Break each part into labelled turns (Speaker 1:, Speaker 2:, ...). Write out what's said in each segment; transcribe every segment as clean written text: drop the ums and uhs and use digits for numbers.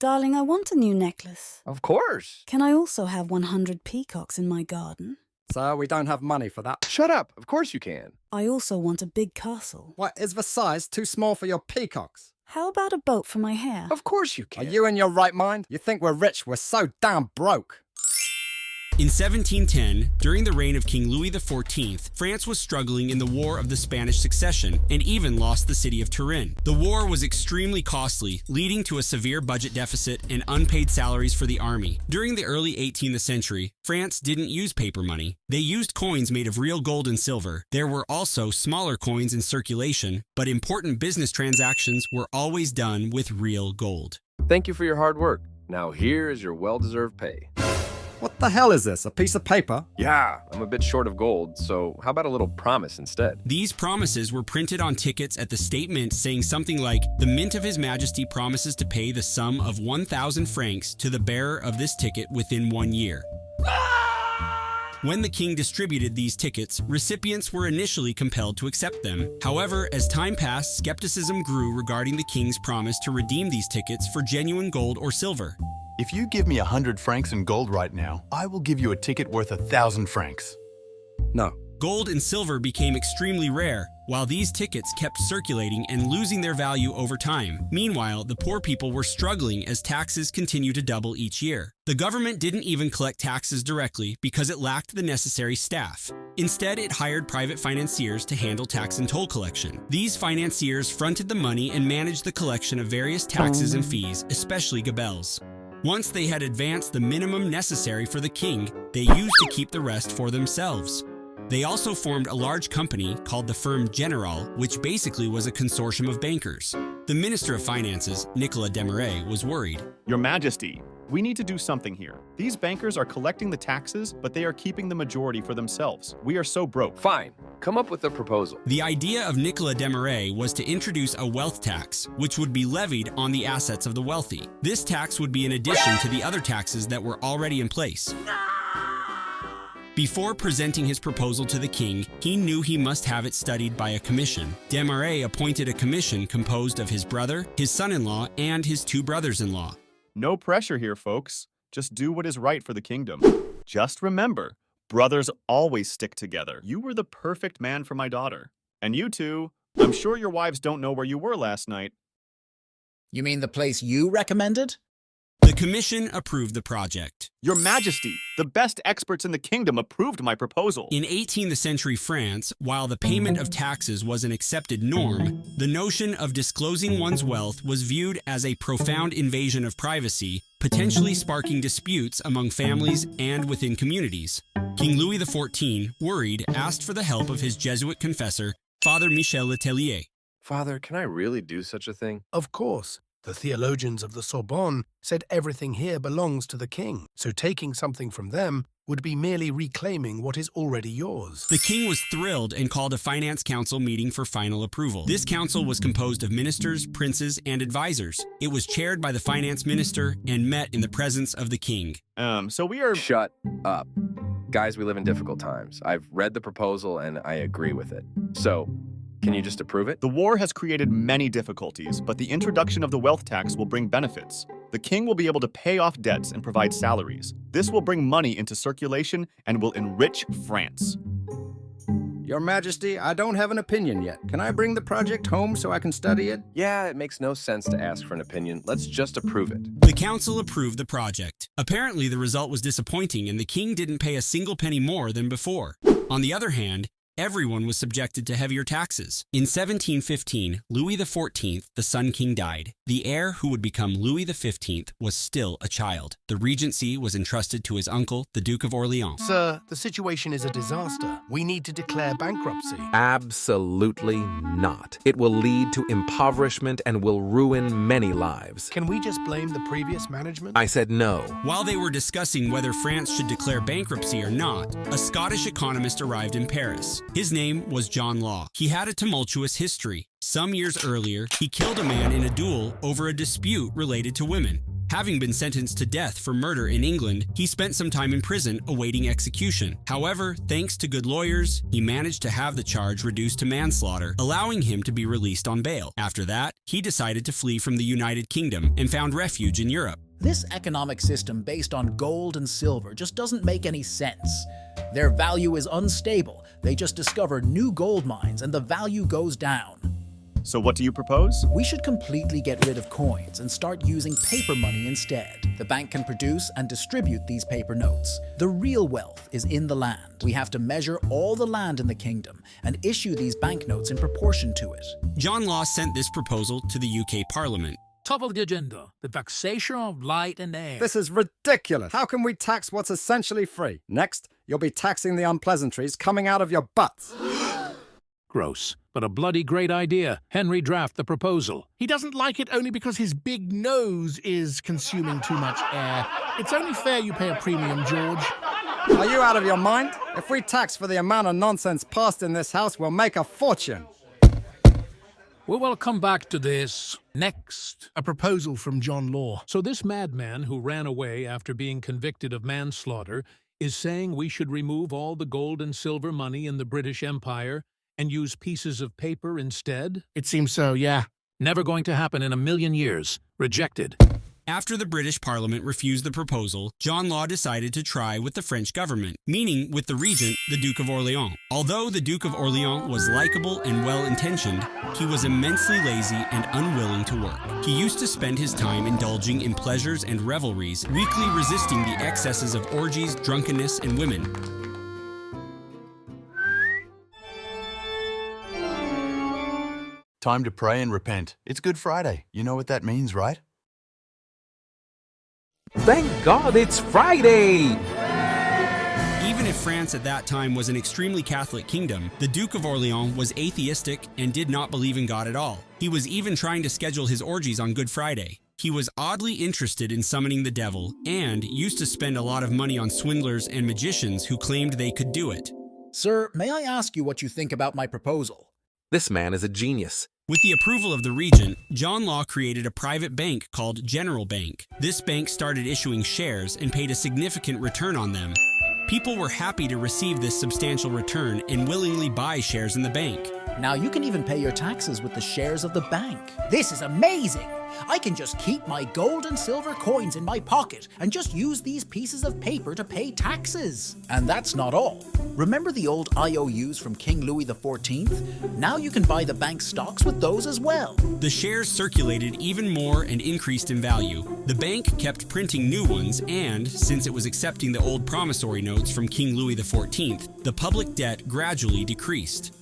Speaker 1: Darling, I want a new necklace.
Speaker 2: Of course.
Speaker 1: Can I also have 100 peacocks in my garden?
Speaker 3: Sir, we don't have money for that.
Speaker 2: Shut up. Of course you can.
Speaker 1: I also want a big castle.
Speaker 3: What, is Versailles too small for your peacocks?
Speaker 1: How about a boat for my hair?
Speaker 2: Of course you
Speaker 3: Are
Speaker 2: can.
Speaker 3: you in your right mind? You think we're rich? We're so damn broke.
Speaker 4: In 1710, during the reign of King Louis XIV, France was struggling in the War of the Spanish Succession and even lost the city of Turin. The war was extremely costly, leading to a severe budget deficit and unpaid salaries for the army. During the early 18th century, France didn't use paper money. They used coins made of real gold and silver. There were also smaller coins in circulation, but important business transactions were always done with real gold.
Speaker 2: Thank you for your hard work. Now here is your well-deserved pay.
Speaker 3: What the hell is this? A piece of paper?
Speaker 2: Yeah, I'm a bit short of gold, so how about a little promise instead?
Speaker 4: These promises were printed on tickets at the state mint saying something like, "The mint of His Majesty promises to pay the sum of 1,000 francs to the bearer of this ticket within 1 year." When the king distributed these tickets, recipients were initially compelled to accept them. However, as time passed, skepticism grew regarding the king's promise to redeem these tickets for genuine gold or silver.
Speaker 5: If you give me 100 francs in gold right now, I will give you a ticket worth 1,000 francs.
Speaker 3: No.
Speaker 4: Gold and silver became extremely rare, while these tickets kept circulating and losing their value over time. Meanwhile, the poor people were struggling as taxes continued to double each year. The government didn't even collect taxes directly because it lacked the necessary staff. Instead, it hired private financiers to handle tax and toll collection. These financiers fronted the money and managed the collection of various taxes and fees, especially gabelles. Once they had advanced the minimum necessary for the king, they used to keep the rest for themselves. They also formed a large company called the Firm Générale, which basically was a consortium of bankers. The Minister of Finances, Nicolas Desmarais, was worried.
Speaker 6: Your Majesty, we need to do something here. These bankers are collecting the taxes, but they are keeping the majority for themselves. We are so broke.
Speaker 2: Fine. Come up with a proposal.
Speaker 4: The idea of Nicolas Desmarais was to introduce a wealth tax, which would be levied on the assets of the wealthy. This tax would be in addition to the other taxes that were already in place. Before presenting his proposal to the king, he knew he must have it studied by a commission. Desmarais appointed a commission composed of his brother, his son-in-law, and his 2 brothers-in-law.
Speaker 6: No pressure here, folks. Just do what is right for the kingdom. Just remember, brothers always stick together. You were the perfect man for my daughter. And you two, I'm sure your wives don't know where you were last night.
Speaker 7: You mean the place you recommended?
Speaker 4: The commission approved the project.
Speaker 6: Your Majesty, the best experts in the kingdom approved my proposal.
Speaker 4: In 18th century France, while the payment of taxes was an accepted norm, the notion of disclosing one's wealth was viewed as a profound invasion of privacy, potentially sparking disputes among families and within communities. King Louis XIV, worried, asked for the help of his Jesuit confessor, Father Michel Letellier.
Speaker 2: Father, can I really do such a thing?
Speaker 8: Of course. The theologians of the Sorbonne said everything here belongs to the king, so taking something from them would be merely reclaiming what is already yours.
Speaker 4: The king was thrilled and called a finance council meeting for final approval. This council was composed of ministers, princes, and advisors. It was chaired by the finance minister and met in the presence of the king.
Speaker 6: So we are...
Speaker 2: Shut up. Guys, we live in difficult times. I've read the proposal and I agree with it. So, can you just approve it?
Speaker 6: The war has created many difficulties, but the introduction of the wealth tax will bring benefits. The king will be able to pay off debts and provide salaries. This will bring money into circulation and will enrich France.
Speaker 3: Your Majesty, I don't have an opinion yet. Can I bring the project home so I can study it?
Speaker 2: Yeah, it makes no sense to ask for an opinion. Let's just approve it.
Speaker 4: The council approved the project. Apparently, the result was disappointing and the king didn't pay a single penny more than before. On the other hand, everyone was subjected to heavier taxes. In 1715, Louis XIV, the Sun King, died. The heir who would become Louis XV was still a child. The regency was entrusted to his uncle, the Duke of Orleans.
Speaker 8: Sir, the situation is a disaster. We need to declare bankruptcy.
Speaker 9: Absolutely not. It will lead to impoverishment and will ruin many lives.
Speaker 8: Can we just blame the previous management?
Speaker 9: I said no.
Speaker 4: While they were discussing whether France should declare bankruptcy or not, a Scottish economist arrived in Paris. His name was John Law. He had a tumultuous history. Some years earlier, he killed a man in a duel over a dispute related to women. Having been sentenced to death for murder in England, he spent some time in prison awaiting execution. However, thanks to good lawyers, he managed to have the charge reduced to manslaughter, allowing him to be released on bail. After that, he decided to flee from the United Kingdom and found refuge in Europe.
Speaker 7: This economic system based on gold and silver just doesn't make any sense. Their value is unstable. They just discover new gold mines and the value goes down.
Speaker 6: So what do you propose?
Speaker 7: We should completely get rid of coins and start using paper money instead. The bank can produce and distribute these paper notes. The real wealth is in the land. We have to measure all the land in the kingdom and issue these banknotes in proportion to it.
Speaker 4: John Law sent this proposal to the UK Parliament.
Speaker 10: Top of the agenda, the taxation of light and air.
Speaker 3: This is ridiculous. How can we tax what's essentially free? Next, you'll be taxing the unpleasantries coming out of your butts.
Speaker 10: Gross, but a bloody great idea. Henry draft the proposal.
Speaker 8: He doesn't like it only because his big nose is consuming too much air. It's only fair you pay a premium, George.
Speaker 3: Are you out of your mind? If we tax for the amount of nonsense passed in this house, we'll make a fortune.
Speaker 10: We will come back to this. Next.
Speaker 8: A proposal from John Law. So this madman who ran away after being convicted of manslaughter is saying we should remove all the gold and silver money in the British Empire and use pieces of paper instead? It seems so, yeah.
Speaker 10: Never going to happen in a million years. Rejected.
Speaker 4: After the British Parliament refused the proposal, John Law decided to try with the French government, meaning with the Regent, the Duke of Orleans. Although the Duke of Orleans was likable and well-intentioned, he was immensely lazy and unwilling to work. He used to spend his time indulging in pleasures and revelries, weakly resisting the excesses of orgies, drunkenness, and women.
Speaker 5: Time to pray and repent. It's Good Friday. You know what that means, right?
Speaker 9: Thank God it's Friday!
Speaker 4: Even if France at that time was an extremely Catholic kingdom, the Duke of Orleans was atheistic and did not believe in God at all. He was even trying to schedule his orgies on Good Friday. He was oddly interested in summoning the devil and used to spend a lot of money on swindlers and magicians who claimed they could do it.
Speaker 7: Sir, may I ask you what you think about my proposal?
Speaker 9: This man is a genius.
Speaker 4: With the approval of the Regent, John Law created a private bank called General Bank. This bank started issuing shares and paid a significant return on them. People were happy to receive this substantial return and willingly buy shares in the bank.
Speaker 7: Now you can even pay your taxes with the shares of the bank. This is amazing! I can just keep my gold and silver coins in my pocket and just use these pieces of paper to pay taxes. And that's not all. Remember the old IOUs from King Louis XIV? Now you can buy the bank stocks with those as well.
Speaker 4: The shares circulated even more and increased in value. The bank kept printing new ones and, since it was accepting the old promissory notes from King Louis XIV, the public debt gradually decreased.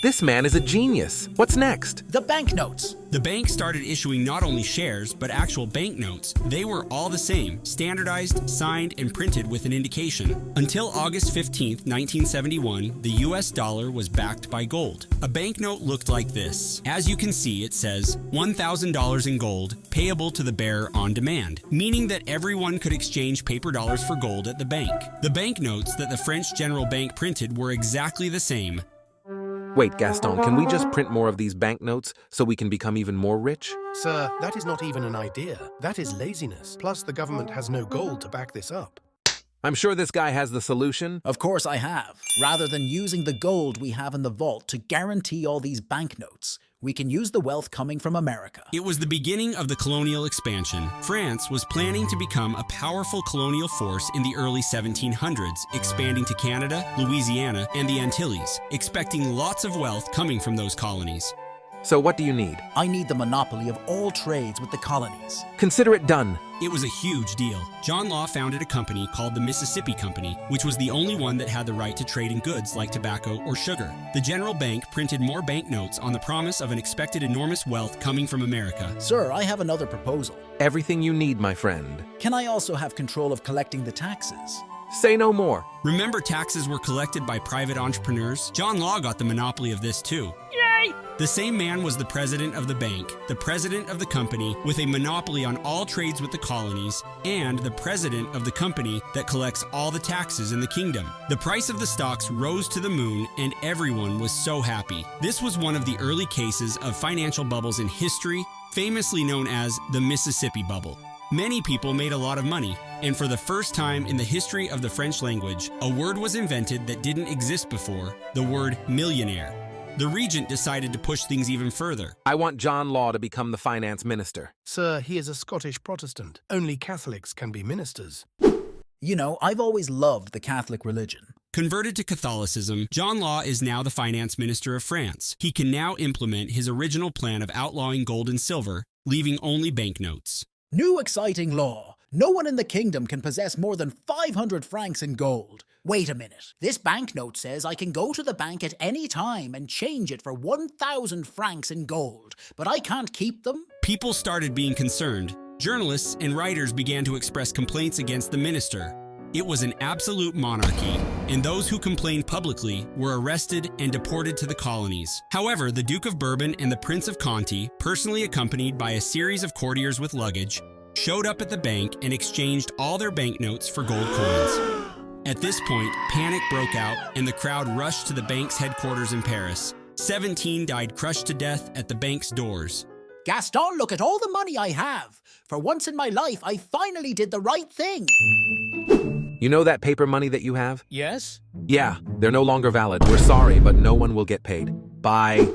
Speaker 9: This man is a genius. What's next?
Speaker 7: The banknotes.
Speaker 4: The bank started issuing not only shares, but actual banknotes. They were all the same, standardized, signed, and printed with an indication. Until August 15, 1971, the US dollar was backed by gold. A banknote looked like this. As you can see, it says $1,000 in gold, payable to the bearer on demand, meaning that everyone could exchange paper dollars for gold at the bank. The banknotes that the French General Bank printed were exactly the same.
Speaker 9: Wait, Gaston, can we just print more of these banknotes so we can become even more rich?
Speaker 8: Sir, that is not even an idea. That is laziness. Plus, the government has no gold to back this up.
Speaker 9: I'm sure this guy has the solution.
Speaker 7: Of course I have. Rather than using the gold we have in the vault to guarantee all these banknotes, we can use the wealth coming from America.
Speaker 4: It was the beginning of the colonial expansion. France was planning to become a powerful colonial force in the early 1700s, expanding to Canada, Louisiana, and the Antilles, expecting lots of wealth coming from those colonies.
Speaker 9: So what do you need?
Speaker 7: I need the monopoly of all trades with the colonies.
Speaker 9: Consider it done.
Speaker 4: It was a huge deal. John Law founded a company called the Mississippi Company, which was the only one that had the right to trade in goods like tobacco or sugar. The General Bank printed more banknotes on the promise of an expected enormous wealth coming from America.
Speaker 7: Sir, I have another proposal.
Speaker 9: Everything you need, my friend.
Speaker 7: Can I also have control of collecting the taxes?
Speaker 9: Say no more.
Speaker 4: Remember, taxes were collected by private entrepreneurs? John Law got the monopoly of this too. Yay! The same man was the president of the bank, the president of the company with a monopoly on all trades with the colonies, and the president of the company that collects all the taxes in the kingdom. The price of the stocks rose to the moon and everyone was so happy. This was one of the early cases of financial bubbles in history, famously known as the Mississippi Bubble. Many people made a lot of money, and for the first time in the history of the French language, a word was invented that didn't exist before, the word millionaire. The Regent decided to push things even further.
Speaker 9: I want John Law to become the finance minister.
Speaker 11: Sir, he is a Scottish Protestant. Only Catholics can be ministers.
Speaker 7: You know, I've always loved the Catholic religion.
Speaker 4: Converted to Catholicism, John Law is now the finance minister of France. He can now implement his original plan of outlawing gold and silver, leaving only banknotes.
Speaker 7: New exciting law. No one in the kingdom can possess more than 500 francs in gold. Wait a minute. This banknote says I can go to the bank at any time and change it for 1,000 francs in gold, but I can't keep them?
Speaker 4: People started being concerned. Journalists and writers began to express complaints against the minister. It was an absolute monarchy, and those who complained publicly were arrested and deported to the colonies. However, the Duke of Bourbon and the Prince of Conti, personally accompanied by a series of courtiers with luggage, showed up at the bank and exchanged all their banknotes for gold coins. At this point, panic broke out and the crowd rushed to the bank's headquarters in Paris. 17 died crushed to death at the bank's doors.
Speaker 7: Gaston, look at all the money I have. For once in my life, I finally did the right thing.
Speaker 9: You know that paper money that you have?
Speaker 8: Yes?
Speaker 9: Yeah, they're no longer valid. We're sorry, but no one will get paid. Bye.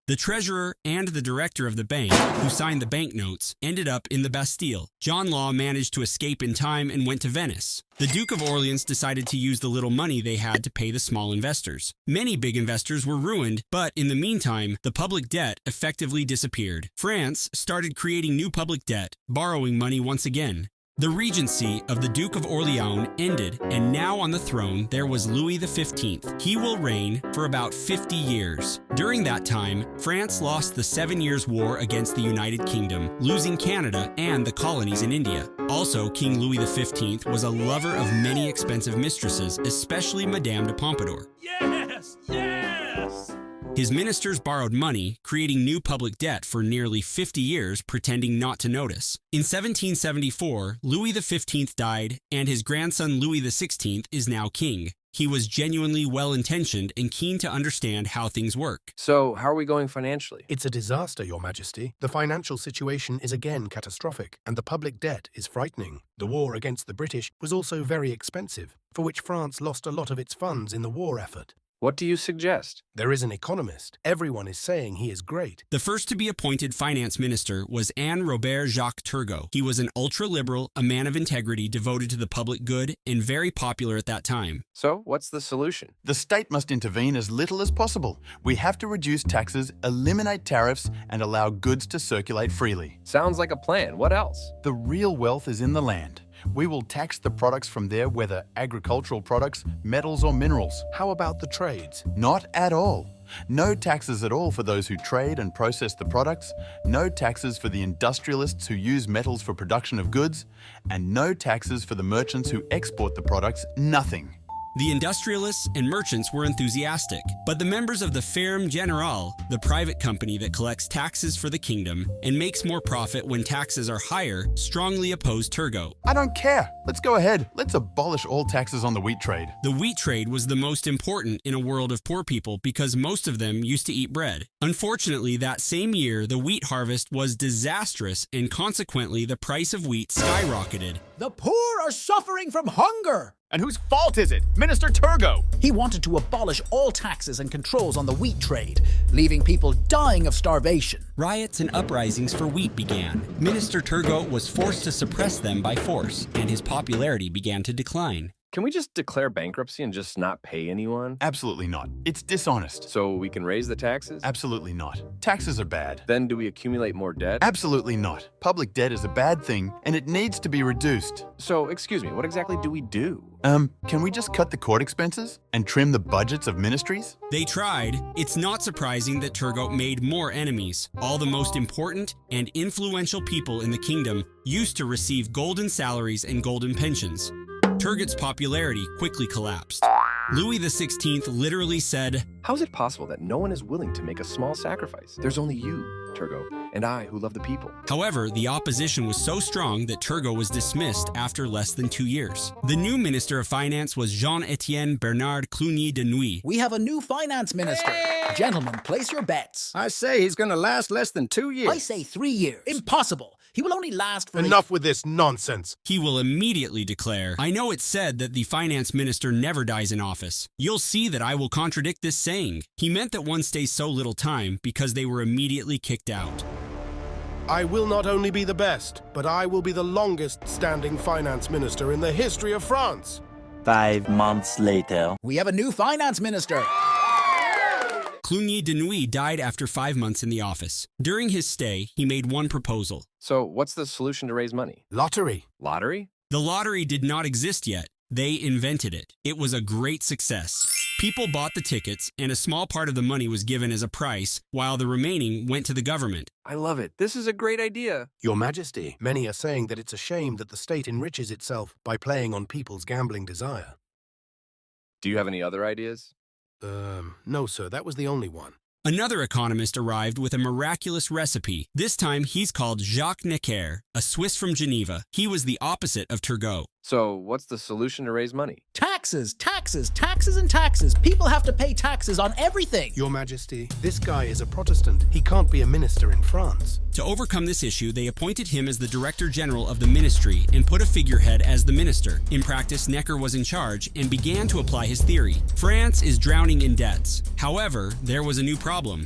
Speaker 4: The treasurer and the director of the bank, who signed the banknotes, ended up in the Bastille. John Law managed to escape in time and went to Venice. The Duke of Orleans decided to use the little money they had to pay the small investors. Many big investors were ruined, but in the meantime, the public debt effectively disappeared. France started creating new public debt, borrowing money once again. The regency of the Duke of Orleans ended, and now on the throne there was Louis XV. He will reign for about 50 years. During that time, France lost the 7 Years' War against the United Kingdom, losing Canada and the colonies in India. Also, King Louis XV was a lover of many expensive mistresses, especially Madame de Pompadour.
Speaker 10: Yes! Yes!
Speaker 4: His ministers borrowed money, creating new public debt for nearly 50 years, pretending not to notice. In 1774, Louis XV died, and his grandson Louis XVI is now king. He was genuinely well-intentioned and keen to understand how things work.
Speaker 2: So, how are we going financially?
Speaker 11: It's a disaster, Your Majesty. The financial situation is again catastrophic, and the public debt is frightening. The war against the British was also very expensive, for which France lost a lot of its funds in the war effort.
Speaker 2: What do you suggest?
Speaker 11: There is an economist. Everyone is saying he is great.
Speaker 4: The first to be appointed finance minister was Anne Robert Jacques Turgot. He was an ultra-liberal, a man of integrity, devoted to the public good, and very popular at that time.
Speaker 2: So, what's the solution?
Speaker 5: The state must intervene as little as possible. We have to reduce taxes, eliminate tariffs, and allow goods to circulate freely.
Speaker 2: Sounds like a plan. What else?
Speaker 5: The real wealth is in the land. We will tax the products from there, whether agricultural products, metals or minerals.
Speaker 11: How about the trades?
Speaker 5: Not at all. No taxes at all for those who trade and process the products, no taxes for the industrialists who use metals for production of goods, and no taxes for the merchants who export the products, nothing.
Speaker 4: The industrialists and merchants were enthusiastic, but the members of the Ferme Générale, the private company that collects taxes for the kingdom and makes more profit when taxes are higher, strongly opposed Turgot.
Speaker 5: I don't care. Let's go ahead. Let's abolish all taxes on the wheat trade.
Speaker 4: The wheat trade was the most important in a world of poor people because most of them used to eat bread. Unfortunately, that same year, the wheat harvest was disastrous and consequently the price of wheat skyrocketed.
Speaker 7: The poor are suffering from hunger.
Speaker 6: And whose fault is it? Minister Turgot!
Speaker 7: He wanted to abolish all taxes and controls on the wheat trade, leaving people dying of starvation.
Speaker 4: Riots and uprisings for wheat began. Minister Turgot was forced to suppress them by force, and his popularity began to decline.
Speaker 2: Can we just declare bankruptcy and just not pay anyone?
Speaker 5: Absolutely not. It's dishonest.
Speaker 2: So we can raise the taxes?
Speaker 5: Absolutely not. Taxes are bad.
Speaker 2: Then do we accumulate more debt?
Speaker 5: Absolutely not. Public debt is a bad thing, and it needs to be reduced.
Speaker 2: So, excuse me, what exactly do we do?
Speaker 5: Can we just cut the court expenses and trim the budgets of ministries?
Speaker 4: They tried. It's not surprising that Turgot made more enemies. All the most important and influential people in the kingdom used to receive golden salaries and golden pensions. Turgot's popularity quickly collapsed. Louis XVI literally said,
Speaker 2: "How is it possible that no one is willing to make a small sacrifice? There's only you, Turgot." And I, who love the people.
Speaker 4: However, the opposition was so strong that Turgot was dismissed after less than 2 years. The new Minister of Finance was Jean-Étienne Bernard Clugny de Nuit.
Speaker 7: We have a new finance minister. Gentlemen, place your bets.
Speaker 3: I say he's going to last less than 2 years.
Speaker 7: I say 3 years. Impossible. He will only last for...
Speaker 11: Enough with this nonsense.
Speaker 4: He will immediately declare, I know it's said that the finance minister never dies in office. You'll see that I will contradict this saying. He meant that one stays so little time because they were immediately kicked out.
Speaker 11: I will not only be the best, but I will be the longest standing finance minister in the history of France.
Speaker 12: 5 months later.
Speaker 7: We have a new finance minister.
Speaker 4: Clugny de Nuit died after 5 months in the office. During his stay, he made one proposal.
Speaker 2: So what's the solution to raise money?
Speaker 11: Lottery.
Speaker 2: Lottery?
Speaker 4: The lottery did not exist yet. They invented it. It was a great success. People bought the tickets, and a small part of the money was given as a price, while the remaining went to the government.
Speaker 2: I love it. This is a great idea.
Speaker 11: Your Majesty, many are saying that it's a shame that the state enriches itself by playing on people's gambling desire.
Speaker 2: Do you have any other ideas?
Speaker 11: No, sir, that was the only one.
Speaker 4: Another economist arrived with a miraculous recipe. This time, he's called Jacques Necker, a Swiss from Geneva. He was the opposite of Turgot.
Speaker 2: So what's the solution to raise money?
Speaker 7: Taxes, taxes, taxes and taxes. People have to pay taxes on everything.
Speaker 11: Your Majesty, this guy is a Protestant. He can't be a minister in France.
Speaker 4: To overcome this issue, they appointed him as the Director General of the Ministry and put a figurehead as the minister. In practice, Necker was in charge and began to apply his theory. France is drowning in debts. However, there was a new problem.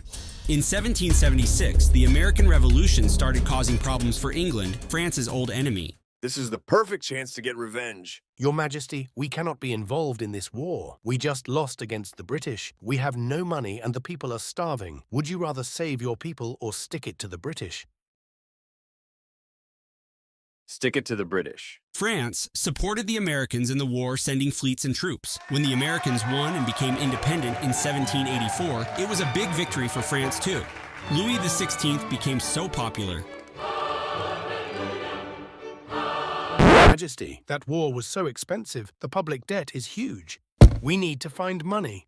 Speaker 4: In 1776, the American Revolution started causing problems for England, France's old enemy.
Speaker 13: This is the perfect chance to get revenge.
Speaker 11: Your Majesty, we cannot be involved in this war. We just lost against the British. We have no money and the people are starving. Would you rather save your people or stick it to the British?
Speaker 2: Stick it to the British.
Speaker 4: France supported the Americans in the war, sending fleets and troops. When the Americans won and became independent in 1784, it was a big victory for France too. Louis XVI became so popular.
Speaker 11: Majesty, that war was so expensive. The public debt is huge. We need to find money.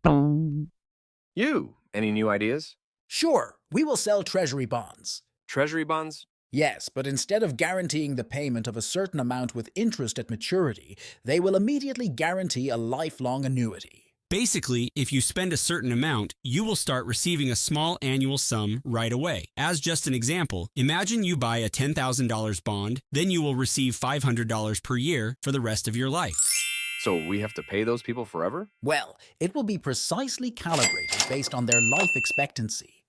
Speaker 2: You, any new ideas?
Speaker 7: Sure, we will sell Treasury bonds.
Speaker 2: Treasury bonds?
Speaker 7: Yes, but instead of guaranteeing the payment of a certain amount with interest at maturity, they will immediately guarantee a lifelong annuity.
Speaker 4: Basically, if you spend a certain amount, you will start receiving a small annual sum right away. As just an example, imagine you buy a $10,000 bond, then you will receive $500 per year for the rest of your life.
Speaker 2: So we have to pay those people forever?
Speaker 7: Well, it will be precisely calibrated based on their life expectancy.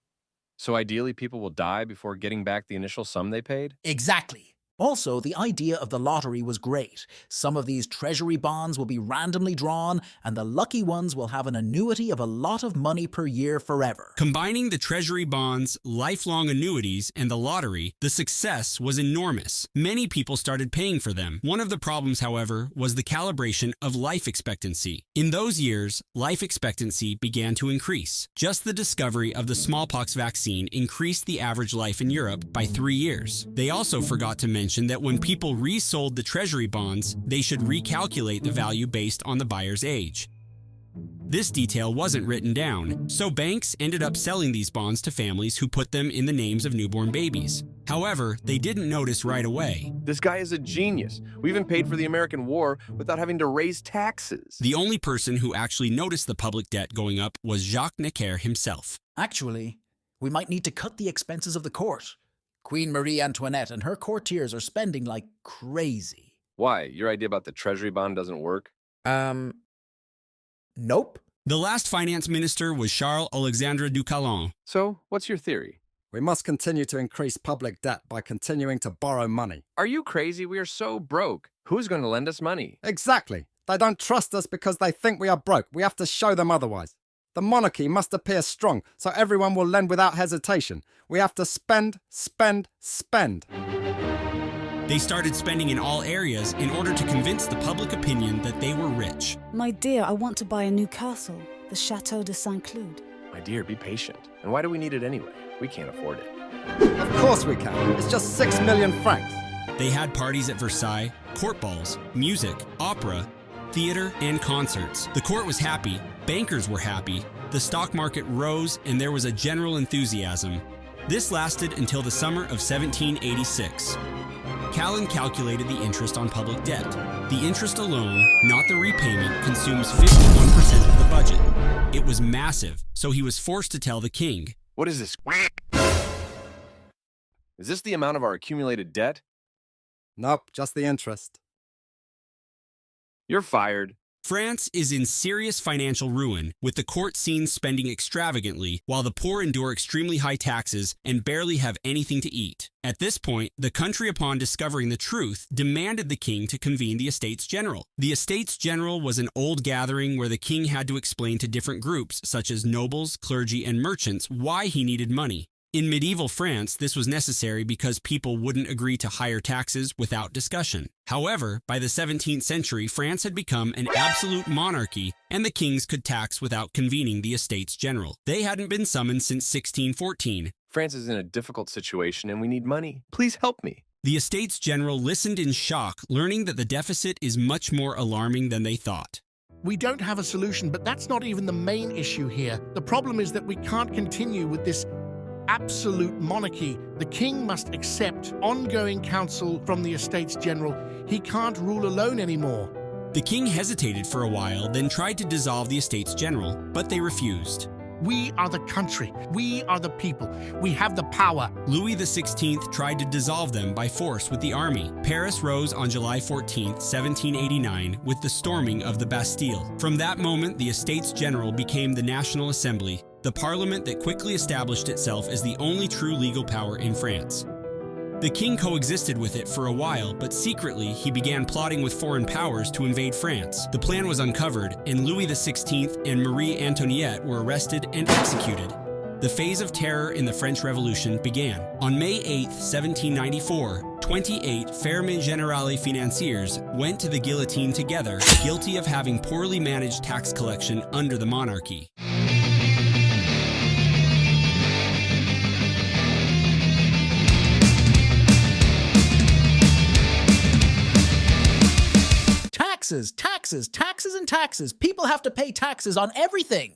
Speaker 2: So ideally, people will die before getting back the initial sum they paid?
Speaker 7: Exactly. Also, the idea of the lottery was great. Some of these treasury bonds will be randomly drawn, and the lucky ones will have an annuity of a lot of money per year forever.
Speaker 4: Combining the treasury bonds, lifelong annuities, and the lottery, the success was enormous. Many people started paying for them. One of the problems, however, was the calibration of life expectancy. In those years, life expectancy began to increase. Just the discovery of the smallpox vaccine increased the average life in Europe by 3 years. They also forgot to mention that when people resold the treasury bonds, they should recalculate the value based on the buyer's age. This detail wasn't written down, so banks ended up selling these bonds to families who put them in the names of newborn babies. However, they didn't notice right away.
Speaker 2: This guy is a genius. We even paid for the American war without having to raise taxes.
Speaker 4: The only person who actually noticed the public debt going up was Jacques Necker himself.
Speaker 7: Actually, we might need to cut the expenses of the court. Queen Marie Antoinette and her courtiers are spending like crazy.
Speaker 2: Why? Your idea about the treasury bond doesn't work?
Speaker 7: Nope.
Speaker 4: The last finance minister was Charles-Alexandre du Calonne.
Speaker 2: So, what's your theory?
Speaker 3: We must continue to increase public debt by continuing to borrow money.
Speaker 2: Are you crazy? We are so broke. Who's going to lend us money?
Speaker 3: Exactly. They don't trust us because they think we are broke. We have to show them otherwise. The monarchy must appear strong, so everyone will lend without hesitation. We have to spend, spend, spend.
Speaker 4: They started spending in all areas in order to convince the public opinion that they were rich.
Speaker 1: My dear, I want to buy a new castle, the Chateau de Saint-Cloud.
Speaker 2: My dear, be patient. And why do we need it anyway? We can't afford it.
Speaker 3: Of course we can. It's just 6 million francs.
Speaker 4: They had parties at Versailles, court balls, music, opera, theater, and concerts. The court was happy, bankers were happy, the stock market rose, and there was a general enthusiasm. This lasted until the summer of 1786. Calonne calculated the interest on public debt. The interest alone, not the repayment, consumes 51% of the budget. It was massive, so he was forced to tell the king.
Speaker 2: What is this? Is this the amount of our accumulated debt?
Speaker 3: Nope, just the interest.
Speaker 2: You're fired.
Speaker 4: France is in serious financial ruin, with the court seen spending extravagantly, while the poor endure extremely high taxes and barely have anything to eat. At this point, the country, upon discovering the truth, demanded the king to convene the Estates General. The Estates General was an old gathering where the king had to explain to different groups, such as nobles, clergy, and merchants, why he needed money. In medieval France, this was necessary because people wouldn't agree to higher taxes without discussion. However, by the 17th century, France had become an absolute monarchy, and the kings could tax without convening the Estates General. They hadn't been summoned since 1614.
Speaker 2: France is in a difficult situation and we need money. Please help me.
Speaker 4: The Estates General listened in shock, learning that the deficit is much more alarming than they thought.
Speaker 14: We don't have a solution, but that's not even the main issue here. The problem is that we can't continue with this absolute monarchy. The king must accept ongoing counsel from the Estates General. He can't rule alone anymore.
Speaker 4: The king hesitated for a while, then tried to dissolve the Estates General, but they refused.
Speaker 14: We are the country. We are the people. We have the power.
Speaker 4: Louis XVI tried to dissolve them by force with the army. Paris rose on July 14, 1789, with the storming of the Bastille. From that moment, the Estates General became the National Assembly, the parliament that quickly established itself as the only true legal power in France. The king coexisted with it for a while, but secretly he began plotting with foreign powers to invade France. The plan was uncovered, and Louis XVI and Marie Antoinette were arrested and executed. The phase of terror in the French Revolution began. On May 8, 1794, 28 fermes générales financiers went to the guillotine together, guilty of having poorly managed tax collection under the monarchy.
Speaker 7: Taxes, taxes, taxes, and taxes. People have to pay taxes on everything.